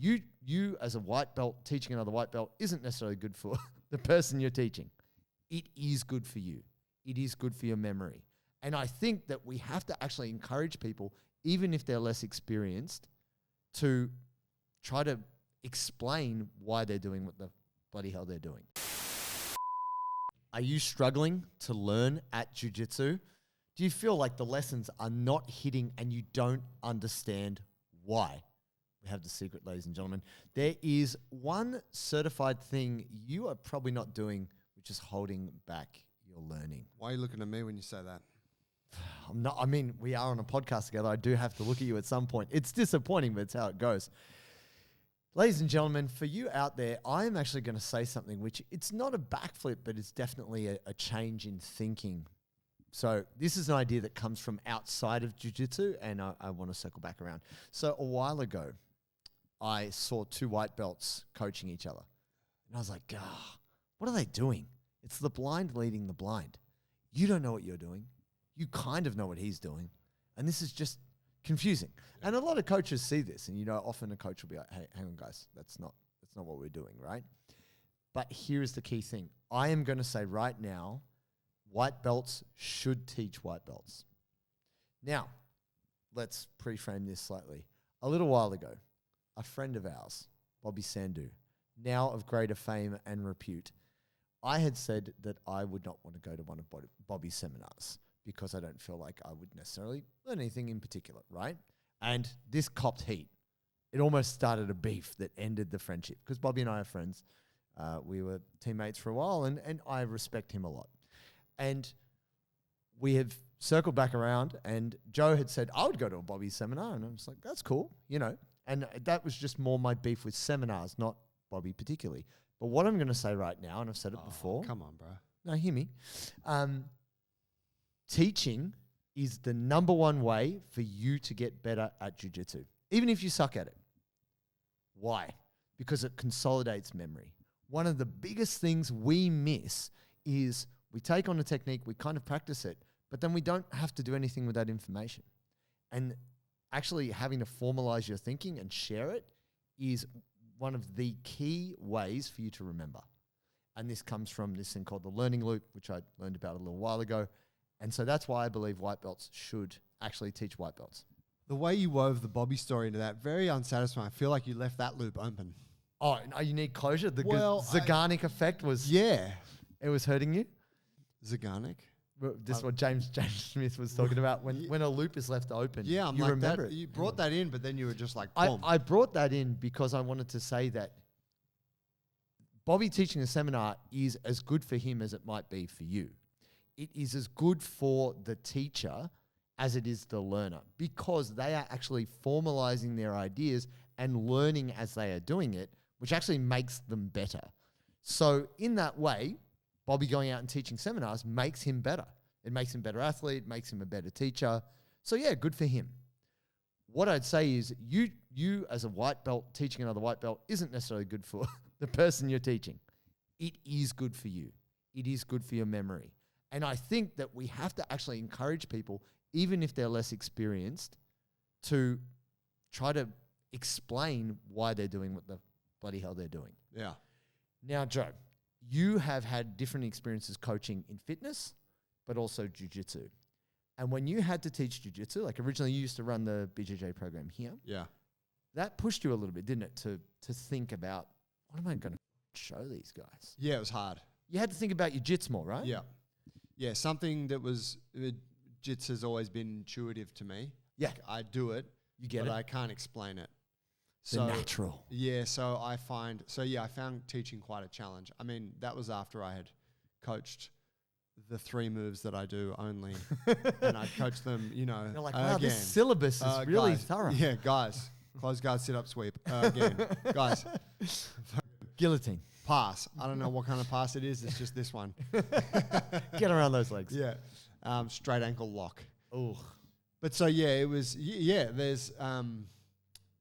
you as a white belt teaching another white belt isn't necessarily good for the person you're teaching. It is good for you. It is good for your memory. And I think that we have to actually encourage people, even if they're less experienced, to try to explain why they're doing what the bloody hell they're doing. Are you struggling to learn at Jiu Jitsu? Do you feel like the lessons are not hitting and you don't understand why? We have the secret, ladies and gentlemen. There is one certified thing you are probably not doing, which is holding back your learning. Why are you looking at me when you say that? I'm not. I mean, we are on a podcast together. I do have to look at you at some point. It's disappointing, but it's how it goes. Ladies and gentlemen, for you out there, I am actually going to say something which it's not a backflip, but it's definitely a change in thinking. So this is an idea that comes from outside of jiu-jitsu, and I want to circle back around. So a while ago, I saw two white belts coaching each other. And I was like, what are they doing? It's the blind leading the blind. You don't know what you're doing. You kind of know what he's doing. And this is just confusing. Yeah. And a lot of coaches see this. And, often a coach will be like, hey, hang on, guys. That's not what we're doing, right? But here's the key thing. I am going to say right now, white belts should teach white belts. Now, let's pre-frame this slightly. A little while ago, a friend of ours, Bobby Sandu, now of greater fame and repute, I had said that I would not want to go to one of Bobby's seminars because I don't feel like I would necessarily learn anything in particular, right? And this copped heat. It almost started a beef that ended the friendship because Bobby and I are friends. We were teammates for a while, and I respect him a lot. And we have circled back around, and Joe had said, I would go to a Bobby seminar. And I was like, that's cool, And that was just more my beef with seminars, not Bobby particularly. But what I'm going to say right now, and I've said it before. Come on, bro. No, hear me. Teaching is the number one way for you to get better at jiu-jitsu, even if you suck at it. Why? Because it consolidates memory. One of the biggest things we miss is we take on a technique, we kind of practice it, but then we don't have to do anything with that information. And actually having to formalize your thinking and share it is one of the key ways for you to remember. And this comes from this thing called the learning loop, which I learned about a little while ago. And so that's why I believe white belts should actually teach white belts. The way you wove the Bobby story into that, very unsatisfying. I feel like you left that loop open. Oh, no, you need closure? The Zeigarnik effect was... Yeah. It was hurting you? Zeigarnik? This is what James Smith was talking about. When a loop is left open, yeah, you remember it. You brought that in, but then you were just like, boom. I brought that in because I wanted to say that Bobby teaching a seminar is as good for him as it might be for you. It is as good for the teacher as it is the learner because they are actually formalizing their ideas and learning as they are doing it, which actually makes them better. So in that way, Bobby going out and teaching seminars makes him better. It makes him a better athlete, makes him a better teacher. So yeah, good for him. What I'd say is you as a white belt teaching another white belt isn't necessarily good for the person you're teaching. It is good for you. It is good for your memory. And I think that we have to actually encourage people, even if they're less experienced, to try to explain why they're doing what the bloody hell they're doing. Yeah. Now, Joe, you have had different experiences coaching in fitness, but also jiu-jitsu. And when you had to teach jiu-jitsu, like originally you used to run the BJJ program here. Yeah. That pushed you a little bit, didn't it? To think about, what am I going to show these guys? Yeah, it was hard. You had to think about your jits more, right? Yeah. Yeah, something that was, jits has always been intuitive to me. Yeah. Like I do it, but I can't explain it. So natural. Yeah, so I found teaching quite a challenge. I mean, that was after I had coached the 3 moves that I do only. And I coached them, You're like, wow, again. This syllabus is really thorough. Yeah, guys. Close guard, sit up, sweep. Again. Guys. Guillotine. Pass. I don't know what kind of pass it is. It's just this one. Get around those legs. Yeah. Straight ankle lock. Oh. But so, yeah, it was, there's...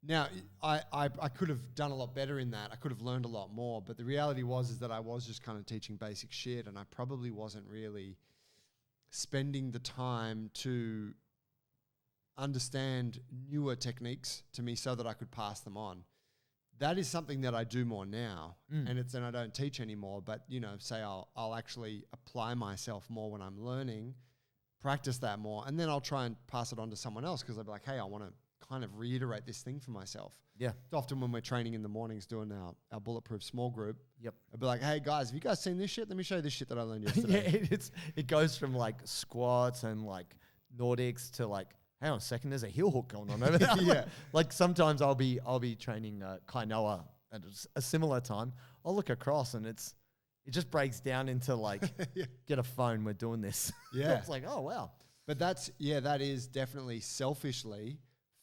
Now, I could have done a lot better in that. I could have learned a lot more. But the reality is that I was just kind of teaching basic shit, and I probably wasn't really spending the time to understand newer techniques to me so that I could pass them on. that is something that I do more now, and I don't teach anymore. But say I'll actually apply myself more when I'm learning, practice that more, and then I'll try and pass it on to someone else because I'll be like, hey, I want to kind of reiterate this thing for myself. Yeah. It's often when we're training in the mornings doing our bulletproof small group. Yep. I'll be like, hey guys, have you guys seen this shit? Let me show you this shit that I learned Yeah, yesterday. it goes from like squats and like Nordics to like, hang on a second, there's a heel hook going on over there. Yeah. Like sometimes I'll be training Kainoa at a similar time. I'll look across and it just breaks down into like, get a phone, we're doing this. Yeah. It's like, oh wow. But that is definitely selfishly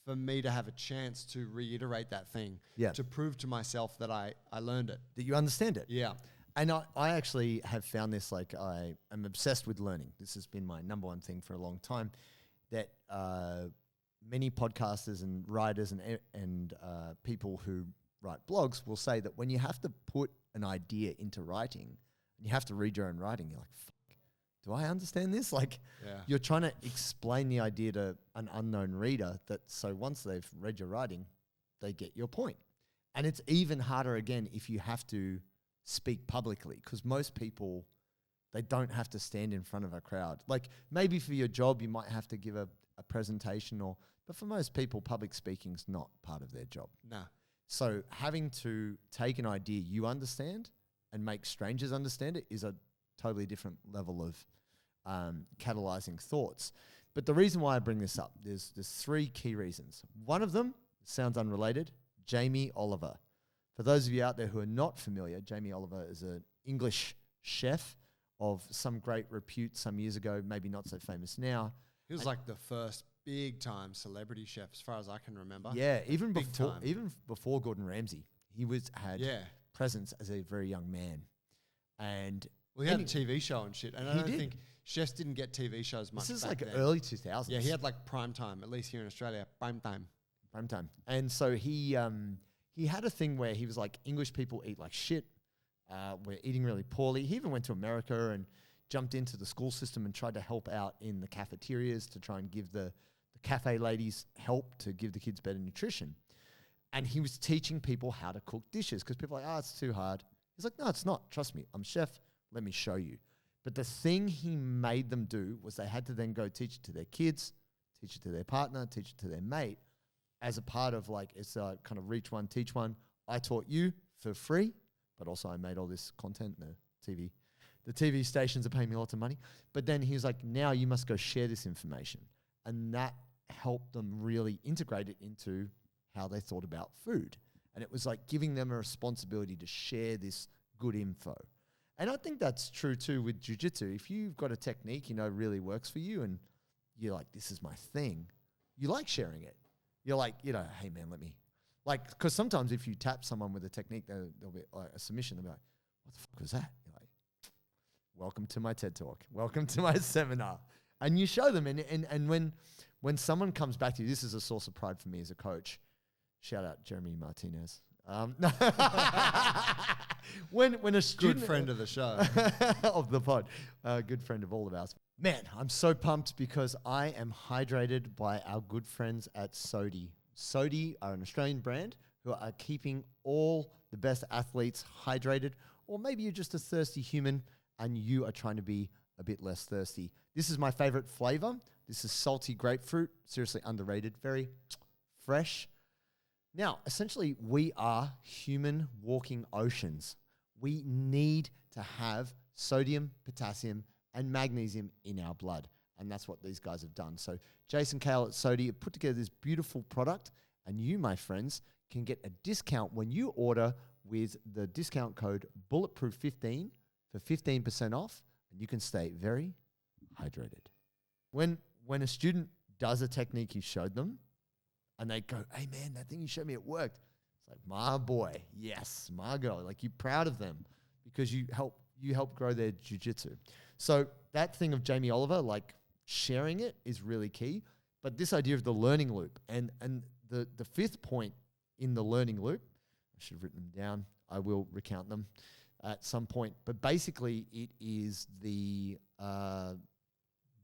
for me to have a chance to reiterate that thing. Yeah. To prove to myself that I learned it. That you understand it. Yeah. And I actually have found this, like I am obsessed with learning. This has been my number one thing for a long time, that many podcasters and writers and people who write blogs will say that when you have to put an idea into writing and you have to read your own writing, you're like, fuck, do I understand this? Like you're trying to explain the idea to an unknown reader so once they've read your writing, they get your point. And it's even harder again if you have to speak publicly, because most people, they don't have to stand in front of a crowd. Like maybe for your job, you might have to give a presentation but for most people, public speaking's not part of their job. Nah. So having to take an idea you understand and make strangers understand it is a totally different level of catalyzing thoughts. But the reason why I bring this up, there's 3 key reasons. One of them sounds unrelated, Jamie Oliver. For those of you out there who are not familiar, Jamie Oliver is an English chef of some great repute some years ago, maybe not so famous now. He was like the first big time celebrity chef as far as I can remember. Yeah, even before Gordon Ramsay, he had presence as a very young man. And he had a TV show and shit. And I don't think chefs didn't get TV shows much. This is back like then. early 2000s. Yeah, he had like prime time, at least here in Australia, prime time. And so he had a thing where he was like, English people eat like shit. We're eating really poorly. He even went to America and jumped into the school system and tried to help out in the cafeterias to try and give the cafe ladies help to give the kids better nutrition. And he was teaching people how to cook dishes because people are like, it's too hard. He's like, no, it's not. Trust me. I'm a chef. Let me show you. But the thing he made them do was they had to then go teach it to their kids, teach it to their partner, teach it to their mate, as a part of like, it's a kind of reach one, teach one. I taught you for free, but also I made all this content, the TV stations are paying me lots of money. But then he was like, now you must go share this information. And that helped them really integrate it into how they thought about food. And it was like giving them a responsibility to share this good info. And I think that's true too with Jiu Jitsu. If you've got a technique really works for you and you're like, this is my thing, you like sharing it. You're like, hey man, let me, like, because sometimes if you tap someone with a technique, there'll be like a submission, they'll be like, what the fuck was that? You're like, welcome to my TED Talk. Welcome to my seminar. And you show them, and when someone comes back to you, this is a source of pride for me as a coach. Shout out Jeremy Martinez. When a student, good friend of the show, of the pod, good friend of all of ours. Man, I'm so pumped because I am hydrated by our good friends at Sodi. Sodi are an Australian brand who are keeping all the best athletes hydrated, or maybe you're just a thirsty human and you are trying to be a bit less thirsty. This is my favorite flavor. This is salty grapefruit, seriously underrated, very fresh. Now, essentially, we are human walking oceans. We need to have sodium, potassium, and magnesium in our blood. And that's what these guys have done. So Jason Kale at Sodi have put together this beautiful product. And you, my friends, can get a discount when you order with the discount code Bulletproof15 for 15% off. And you can stay very hydrated. When a student does a technique you showed them, and they go, hey man, that thing you showed me, it worked. It's like, my boy, yes, my girl. Like, you're proud of them because you help grow their jiu-jitsu. So that thing of Jamie Oliver, like sharing it is really key. But this idea of the learning loop and the 5th point in the learning loop, I should have written them down. I will recount them at some point. But basically it is the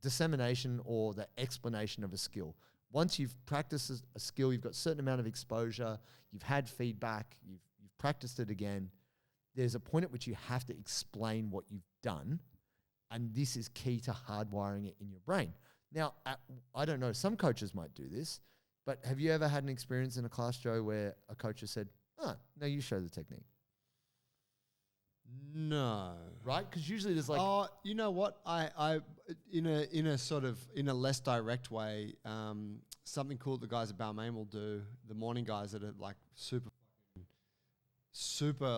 dissemination or the explanation of a skill. once you've practiced a skill, you've got a certain amount of exposure, you've had feedback, you've practiced it again, there's a point at which you have to explain what you've done. And this is key to hardwiring it in your brain. Now, I don't know, some coaches might do this, but have you ever had an experience in a class, Joe, where a coach has said, no, you show the technique? No. Right? Because usually there's like... Oh, you know what? I in a sort of, in a less direct way, something cool the guys at Balmain will do, the morning guys that are like super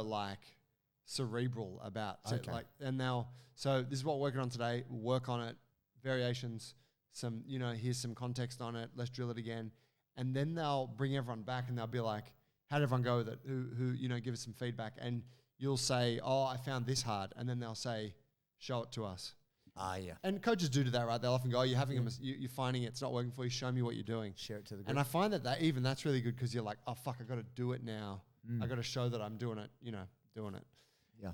like cerebral about it. Like, and now, so this is what we're working on today. We'll work on it, variations, some, here's some context on it. Let's drill it again. And then they'll bring everyone back and they'll be like, how did everyone go with it? Who give us some feedback. And you'll say, oh, I found this hard. And then they'll say, show it to us. Yeah. And coaches do that, right? They'll often go, you're finding it's not working for you. Show me what you're doing. Share it to the group. And I find that's really good because you're like, oh, fuck, I got to do it now. I got to show that I'm doing it, doing it. Yeah.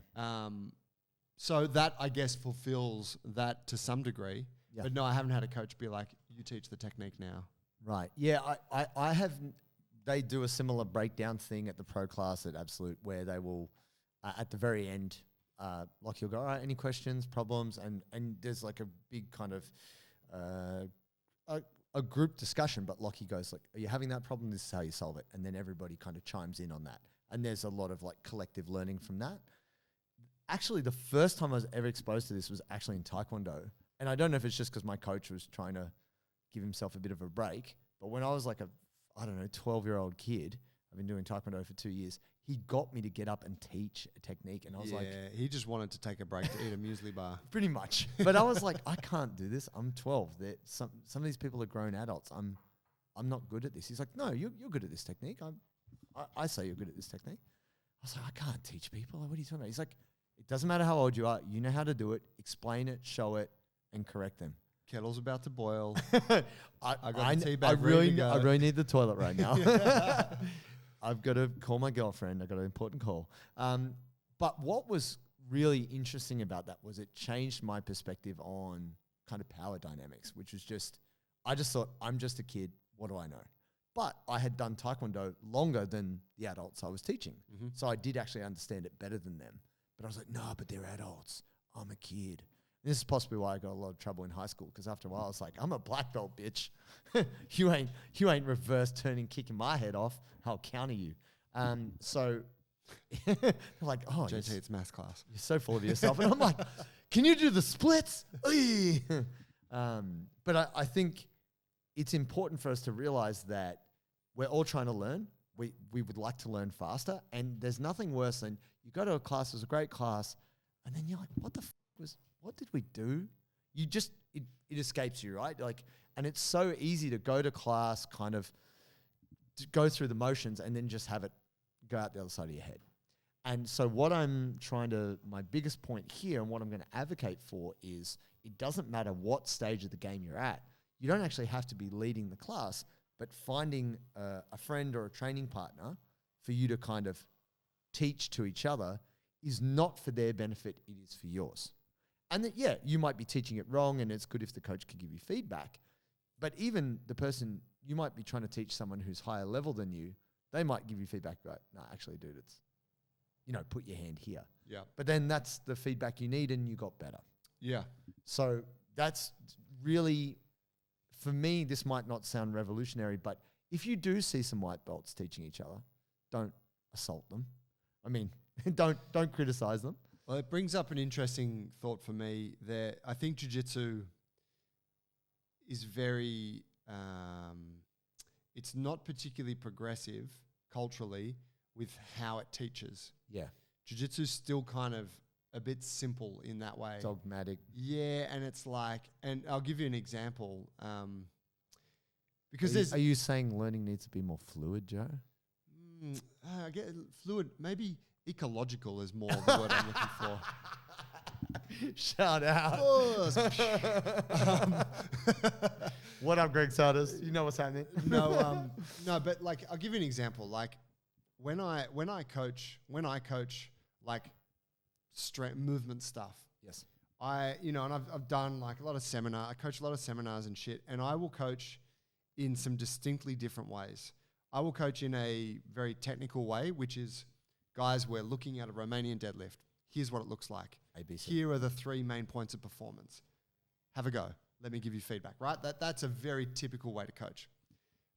So that, I guess, fulfills that to some degree. Yeah. But no, I haven't had a coach be like, you teach the technique now. Right. Yeah, I have... They do a similar breakdown thing at the pro class at Absolute where they will, at the very end, like you'll go, all right, any questions, problems? And there's like a big kind of a group discussion, but Lockie goes like, are you having that problem? This is how you solve it. And then everybody kind of chimes in on that. And there's a lot of like collective learning from that. Actually, the first time I was ever exposed to this was actually in Taekwondo. And I don't know if it's just because my coach was trying to give himself a bit of a break, but when I was like 12-year-old kid, I've been doing Taekwondo for 2 years, he got me to get up and teach a technique. And I was like... Yeah, he just wanted to take a break to eat a muesli bar. Pretty much. But I was like, I can't do this. I'm 12. Some of these people are grown adults. I'm not good at this. He's like, no, you're good at this technique. I say you're good at this technique. I was like, I can't teach people. What are you talking about? He's like, it doesn't matter how old you are. You know how to do it. Explain it, show it, and correct them. Kettle's about to boil. I really need the toilet right now. I've got to call my girlfriend. I've got an important call. But what was really interesting about that was it changed my perspective on kind of power dynamics, which was I just thought, I'm just a kid. What do I know? But I had done Taekwondo longer than the adults I was teaching. Mm-hmm. So I did actually understand it better than them. But I was like, no, but they're adults. I'm a kid. This is possibly why I got a lot of trouble in high school, because after a while I was like, I'm a black belt, bitch. you ain't reverse turning, kicking my head off. I'll counter you. So like, oh, JT, it's maths class. You're so full of yourself. And I'm like, can you do the splits? But I think it's important for us to realize that we're all trying to learn. We would like to learn faster. And there's nothing worse than you go to a class, it was a great class, and then you're like, what did we do? You just, it escapes you, right? Like, and it's so easy to go to class, kind of to go through the motions and then just have it go out the other side of your head. And so my biggest point here and what I'm going to advocate for is it doesn't matter what stage of the game you're at. You don't actually have to be leading the class, but finding a friend or a training partner for you to kind of teach to each other is not for their benefit, it is for yours. And that, yeah, you might be teaching it wrong and it's good if the coach can give you feedback. But even the person, you might be trying to teach someone who's higher level than you, they might give you feedback, right? No, actually, dude, it's, put your hand here. Yeah. But then that's the feedback you need and you got better. Yeah. So that's really, for me, this might not sound revolutionary, but if you do see some white belts teaching each other, don't assault them. I mean, don't criticize them. Well, it brings up an interesting thought for me there. I think jiu-jitsu is very, it's not particularly progressive culturally with how it teaches. Yeah. Jiu-jitsu is still kind of a bit simple in that way. Dogmatic. Yeah, and it's like, and I'll give you an example. Because are you saying learning needs to be more fluid, Joe? I get fluid, maybe ecological is more the word I'm looking for. Shout out. What up, Greg Sardis? You know what's happening? No, but like I'll give you an example. Like when I coach like strength movement stuff. Yes. And I've done like a lot of I coach a lot of seminars and shit, and I will coach in some distinctly different ways. I will coach in a very technical way, which is, guys, we're looking at a Romanian deadlift. Here's what it looks like. ABC. Here are the 3 main points of performance. Have a go. Let me give you feedback, right? That's a very typical way to coach.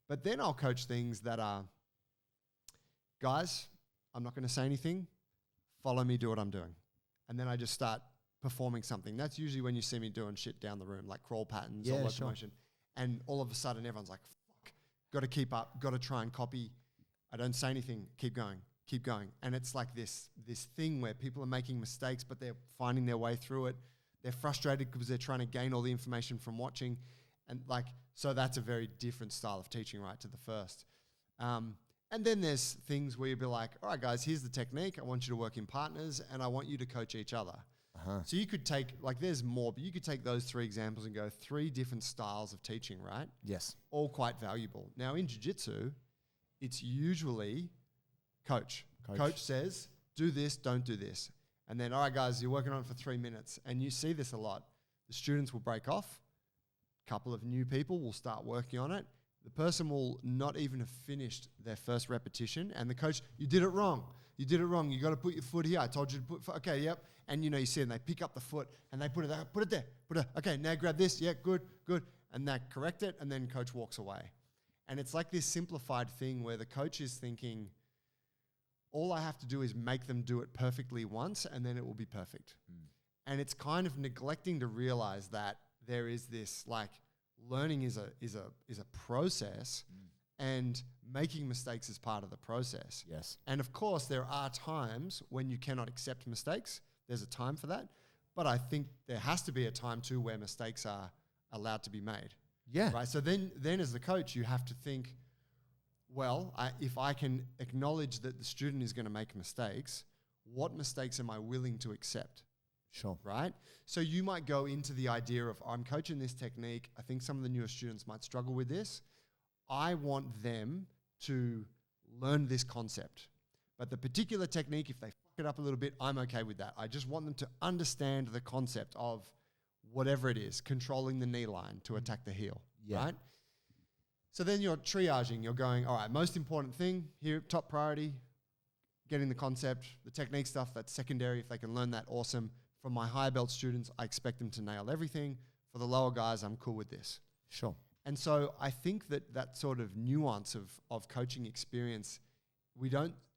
But then I'll coach things that are, guys, I'm not going to say anything. Follow me, do what I'm doing. And then I just start performing something. That's usually when you see me doing shit down the room, like crawl patterns or locomotion. Sure. And all of a sudden everyone's like, fuck, got to keep up, got to try and copy. I don't say anything, keep going. And it's like this thing where people are making mistakes, but they're finding their way through it. They're frustrated because they're trying to gain all the information from watching. And like, so that's a very different style of teaching, right, to the first. And then there's things where you'll be like, all right, guys, here's the technique. I want you to work in partners and I want you to coach each other. So you could take, like there's more, but you could take those 3 examples and go 3 different styles of teaching, right? Yes. All quite valuable. Now in jiu-jitsu, it's usually coach. Coach says, do this, don't do this. And then, all right, guys, you're working on it for 3 minutes. And you see this a lot. The students will break off. A couple of new people will start working on it. The person will not even have finished their first repetition. And the coach, you did it wrong. You did it wrong. You got to put your foot here. I told you to put foot. Okay, yep. And you see, and they pick up the foot and they put it there. Put it there. Okay, now grab this. Yeah, good. And they correct it. And then coach walks away. And it's like this simplified thing where the coach is thinking, all I have to do is make them do it perfectly once and then it will be perfect. And it's kind of neglecting to realize that there is this like learning is a process and making mistakes is part of the process. Yes. And of course there are times when you cannot accept mistakes. There's a time for that. But I think there has to be a time too where mistakes are allowed to be made. Yeah. Right. So then as the coach, you have to think, well, if I can acknowledge that the student is going to make mistakes, what mistakes am I willing to accept? Sure. Right? So you might go into the idea of, I'm coaching this technique. I think some of the newer students might struggle with this. I want them to learn this concept. But the particular technique, if they fuck it up a little bit, I'm okay with that. I just want them to understand the concept of whatever it is, controlling the knee line to attack the heel. Yeah. Right? So then you're triaging. You're going, all right, most important thing here, top priority, getting the concept, the technique stuff, that's secondary. If they can learn that, awesome. For my higher belt students, I expect them to nail everything. For the lower guys, I'm cool with this. Sure. And so I think that sort of nuance of coaching experience,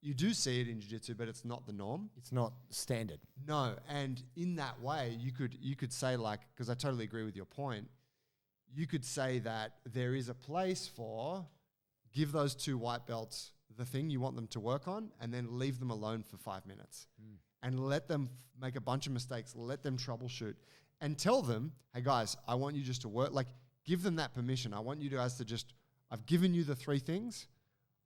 you do see it in jiu-jitsu, but it's not the norm. It's not standard. No. And in that way, you could say like, because I totally agree with your point, you could say that there is a place for give those 2 white belts the thing you want them to work on and then leave them alone for 5 minutes and let them make a bunch of mistakes, let them troubleshoot and tell them, hey guys, I want you just to work, like give them that permission. I want you guys to just, I've given you the 3 things.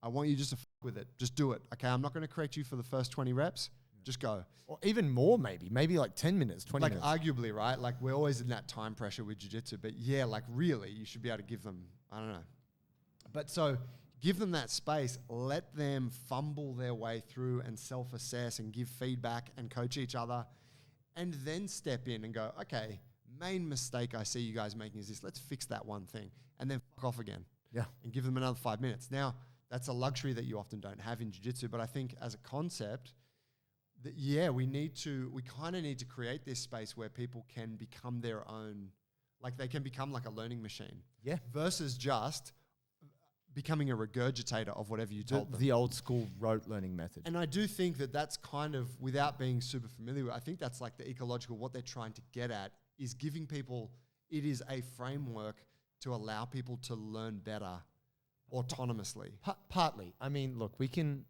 I want you just to with it. Just do it. Okay, I'm not going to correct you for the first 20 reps. Just go. Or even more maybe like 10 minutes, 20 minutes. Like arguably, right? Like we're always in that time pressure with jiu-jitsu, but yeah, like really you should be able to give them, I don't know. But so give them that space, let them fumble their way through and self-assess and give feedback and coach each other and then step in and go, okay, main mistake I see you guys making is this. Let's fix that one thing and then fuck off again. Yeah. And give them another 5 minutes. Now, that's a luxury that you often don't have in jiu-jitsu, but I think as a concept, we kind of need to create this space where people can become their own, like they can become like a learning machine. Yeah. Versus just becoming a regurgitator of whatever you told them. The old school rote learning method. And I do think that that's kind of, without being super familiar with, I think that's like the ecological, what they're trying to get at is giving people, it is a framework to allow people to learn better autonomously. Partly. I mean, look, we can...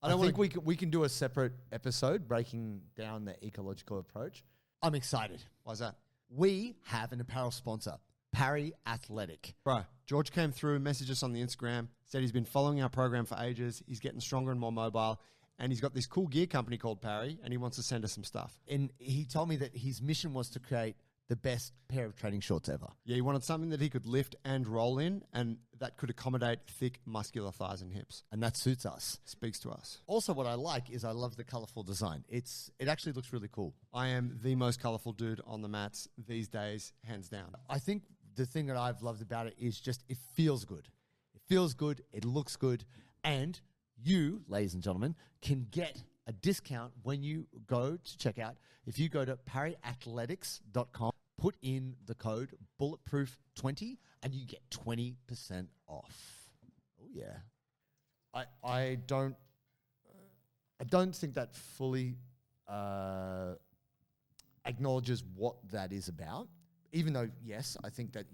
I think we can do a separate episode breaking down the ecological approach. I'm excited. Why's that? We have an apparel sponsor, Parry Athletic. Bro, George came through, messaged us on the Instagram, said he's been following our program for ages. He's getting stronger and more mobile. And he's got this cool gear company called Parry, and he wants to send us some stuff. And he told me that his mission was to create the best pair of training shorts ever. Yeah, he wanted something that he could lift and roll in, and that could accommodate thick, muscular thighs and hips. And that suits us. Speaks to us. Also, what I like is I love the colorful design. It actually looks really cool. I am the most colorful dude on the mats these days, hands down. I think the thing that I've loved about it is just it feels good. It feels good. It looks good. And you, ladies and gentlemen, can get a discount when you go to checkout. If you go to parryathletics.com, put in the code bulletproof20 and you get 20% off. Oh, yeah. I don't think that fully acknowledges what that is about. Even though, yes, I think that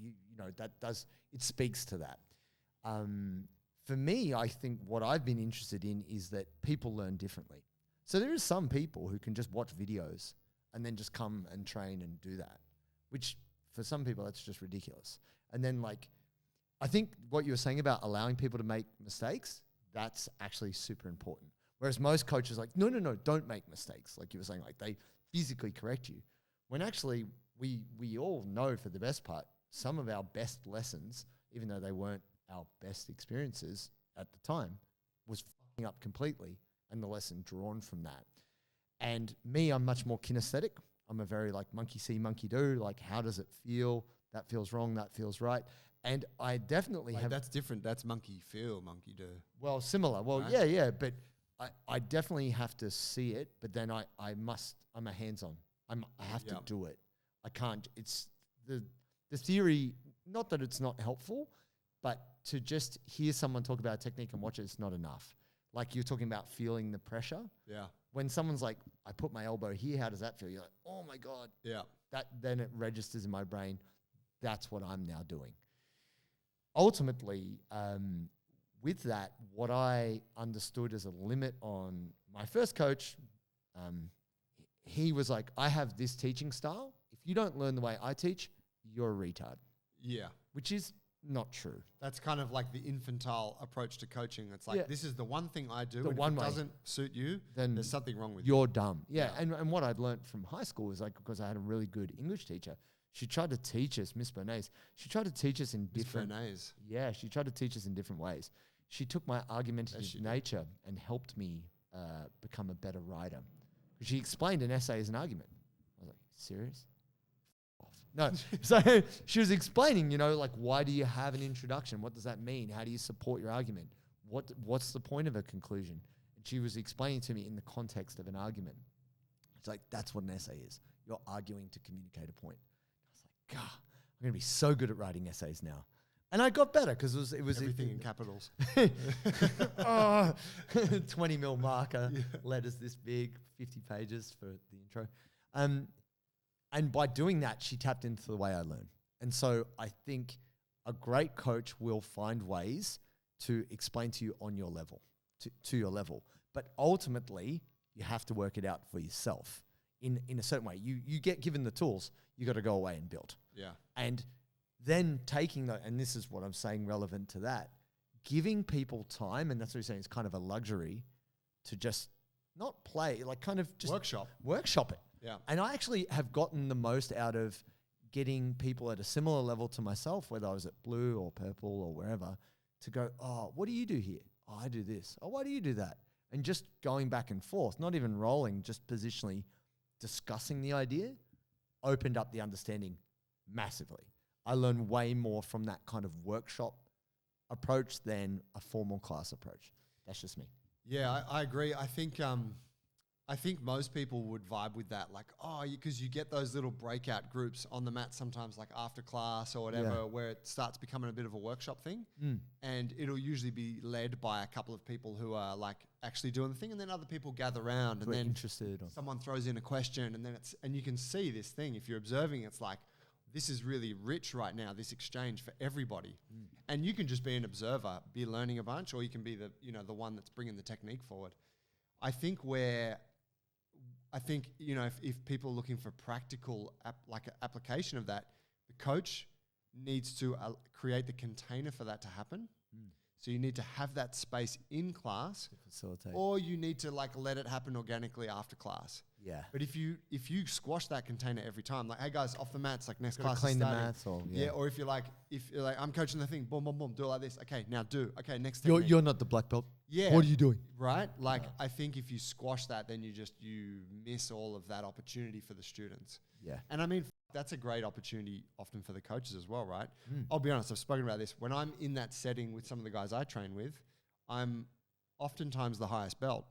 it speaks to that. For me, I think what I've been interested in is that people learn differently. So there is some people who can just watch videos and then just come and train and do that, which for some people that's just ridiculous. And then I think what you were saying about allowing people to make mistakes, that's actually super important. Whereas most coaches are like, no, don't make mistakes. Like you were saying, they physically correct you. When actually we all know for the best part, some of our best lessons, even though they weren't our best experiences at the time, was fucking up completely, and the lesson drawn from that. And me, I'm much more kinesthetic. I'm a very monkey see, monkey do. How does it feel? That feels wrong. That feels right. And I definitely have. That's different. That's monkey feel, monkey do. Well, similar. Well, right? Yeah. But I definitely have to see it. But then I'm a hands-on. I have to do it. I can't. It's the theory. Not that it's not helpful, but to just hear someone talk about a technique and watch it's not enough. Like you're talking about feeling the pressure. Yeah. When someone's like, I put my elbow here, how does that feel? You're like, oh my God. Yeah. Then it registers in my brain. That's what I'm now doing. Ultimately, with that, what I understood as a limit on my first coach, he was like, I have this teaching style. If you don't learn the way I teach, you're a retard. Yeah. Which is not true. That's kind of like the infantile approach to coaching. It's like, this is the one thing I do. The and one if it way, doesn't suit you, then there's something wrong with you. You're dumb. Yeah. And what I'd learned from high school was because I had a really good English teacher. She tried to teach us, Miss Bernays. She tried to teach us in different. Bernays. Yeah, she tried to teach us in different ways. She took my argumentative nature and helped me become a better writer. She explained an essay as an argument. I was like, serious? No. So she was explaining, why do you have an introduction? What does that mean? How do you support your argument? What's the point of a conclusion? And she was explaining to me in the context of an argument. It's like, that's what an essay is. You're arguing to communicate a point. I was like, God, I'm going to be so good at writing essays now. And I got better because it was everything in capitals. 20 mil marker, letters this big, 50 pages for the intro. And by doing that, she tapped into the way I learn. And so I think a great coach will find ways to explain to you on your level, to your level. But ultimately, you have to work it out for yourself in a certain way. You get given the tools, you got to go away and build. Yeah. And then taking that, and this is what I'm saying relevant to that, giving people time, and that's what you're saying, it's kind of a luxury to just not play, kind of just workshop it. Yeah. And I actually have gotten the most out of getting people at a similar level to myself, whether I was at Blue or Purple or wherever, to go, oh, what do you do here? Oh, I do this. Oh, why do you do that? And just going back and forth, not even rolling, just positionally discussing the idea, opened up the understanding massively. I learned way more from that kind of workshop approach than a formal class approach. That's just me. Yeah, I agree. I think most people would vibe with that, because you get those little breakout groups on the mat sometimes, after class or whatever, where it starts becoming a bit of a workshop thing. And it'll usually be led by a couple of people who are actually doing the thing, and then other people gather around, and then interested. Someone throws in a question, and then and you can see this thing. If you're observing, it's like, this is really rich right now, this exchange for everybody. And you can just be an observer, be learning a bunch, or you can be the one that's bringing the technique forward. I think if people are looking for practical application of that, the coach needs to create the container for that to happen. So you need to have that space in class to facilitate, or you need to let it happen organically after class. Yeah. But if you squash that container every time, hey guys, off the mats, next class clean is the starting. mats, or or if you're like I'm coaching the thing, boom, boom, boom, do it like this. Okay, now do. Okay, next technique. You're not the black belt. Yeah. What are you doing? Right? I think if you squash that, then you miss all of that opportunity for the students. Yeah. And I mean, That's a great opportunity often for the coaches as well, right? Mm. I'll be honest, I've spoken about this. When I'm in that setting with some of the guys I train with, I'm oftentimes the highest belt,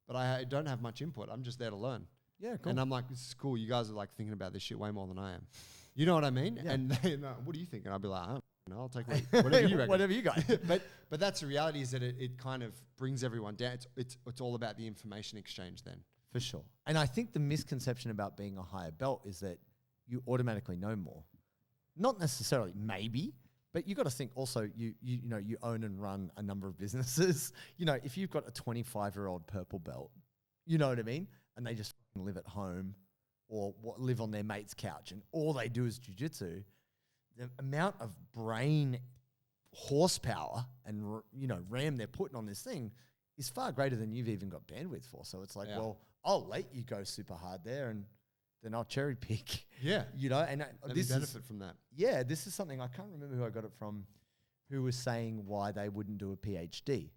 but I don't have much input. I'm just there to learn. Yeah, cool. And I'm like, this is cool. You guys are like thinking about this shit way more than I am. You know what I mean? Yeah. And they know, what do you think? And I'll be like, I don't know, I'll take whatever you reckon. Whatever you got. but that's the reality, is that it kind of brings everyone down. It's all about the information exchange then. For sure. And I think the misconception about being a higher belt is that you automatically know more. Not necessarily, maybe, but you got to think also you know, you own and run a number of businesses. You know, if you've got a 25-year-old purple belt, you know what I mean? And they just live at home or live on their mate's couch and all they do is jiu-jitsu, the amount of brain horsepower and, you know, RAM they're putting on this thing is far greater than you've even got bandwidth for. So it's like, well, I'll let you go super hard there and then I'll cherry pick. Yeah. You know, and this benefit from that. Yeah, this is something I can't remember who I got it from, who was saying why they wouldn't do a PhD.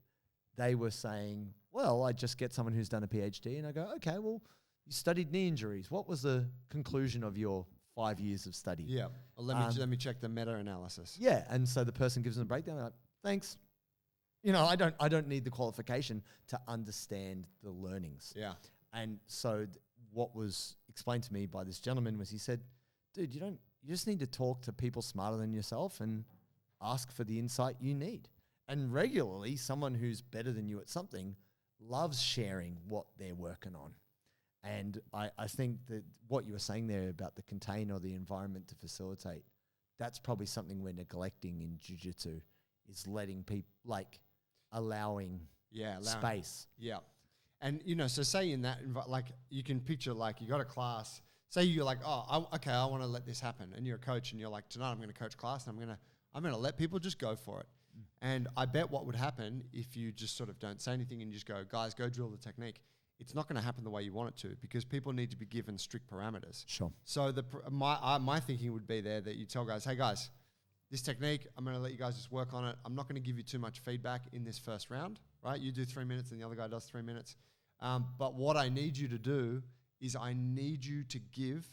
They were saying, well, I just get someone who's done a PhD and I go, okay, well, you studied knee injuries. What was the conclusion of your 5 years of study? Yeah. Well, let me check the meta-analysis. Yeah, and so the person gives them a breakdown. They're like, thanks. You know, I don't need the qualification to understand the learnings. Yeah. And so what was explained to me by this gentleman was he said, dude, you just need to talk to people smarter than yourself and ask for the insight you need. And regularly, someone who's better than you at something loves sharing what they're working on. And I think that what you were saying there about the container or the environment to facilitate, that's probably something we're neglecting in jiu-jitsu, is letting people, like, allowing space. Yeah. And, you know, so say in that, like, you can picture, like, you got a class. Say you're like, oh, I want to let this happen. And you're a coach and you're like, tonight I'm going to coach class and I'm going to let people just go for it. And I bet what would happen if you just sort of don't say anything and you just go, guys, go drill the technique. It's not going to happen the way you want it to, because people need to be given strict parameters. Sure. So my thinking would be there that you tell guys, hey guys, this technique, I'm going to let you guys just work on it. I'm not going to give you too much feedback in this first round, right? You do 3 minutes and the other guy does 3 minutes. But what I need you to do is I need you to give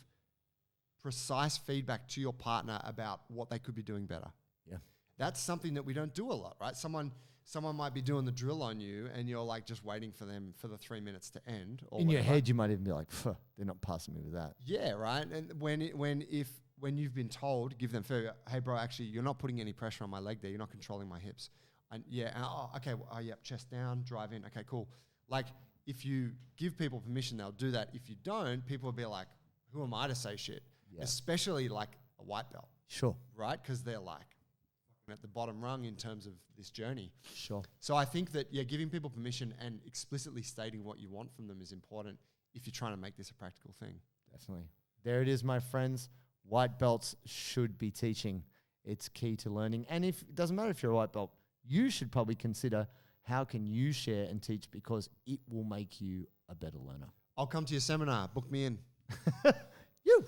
precise feedback to your partner about what they could be doing better. Yeah. That's something that we don't do a lot, right? Someone might be doing the drill on you and you're like just waiting for them for the 3 minutes to end. Or in your head, you might even be like, they're not passing me with that. Yeah, right. And when you've been told, give them feedback, hey bro, actually you're not putting any pressure on my leg there. You're not controlling my hips. And chest down, drive in. Okay, cool. Like, if you give people permission, they'll do that. If you don't, people will be like, who am I to say shit? Yeah. Especially like a white belt. Sure. Right? Because they're like at the bottom rung in terms of this journey. Sure. So I think that, giving people permission and explicitly stating what you want from them is important if you're trying to make this a practical thing. Definitely. There it is, my friends. White belts should be teaching. It's key to learning. And if it doesn't matter if you're a white belt, you should probably consider how can you share and teach, because it will make you a better learner. I'll come to your seminar. Book me in. You.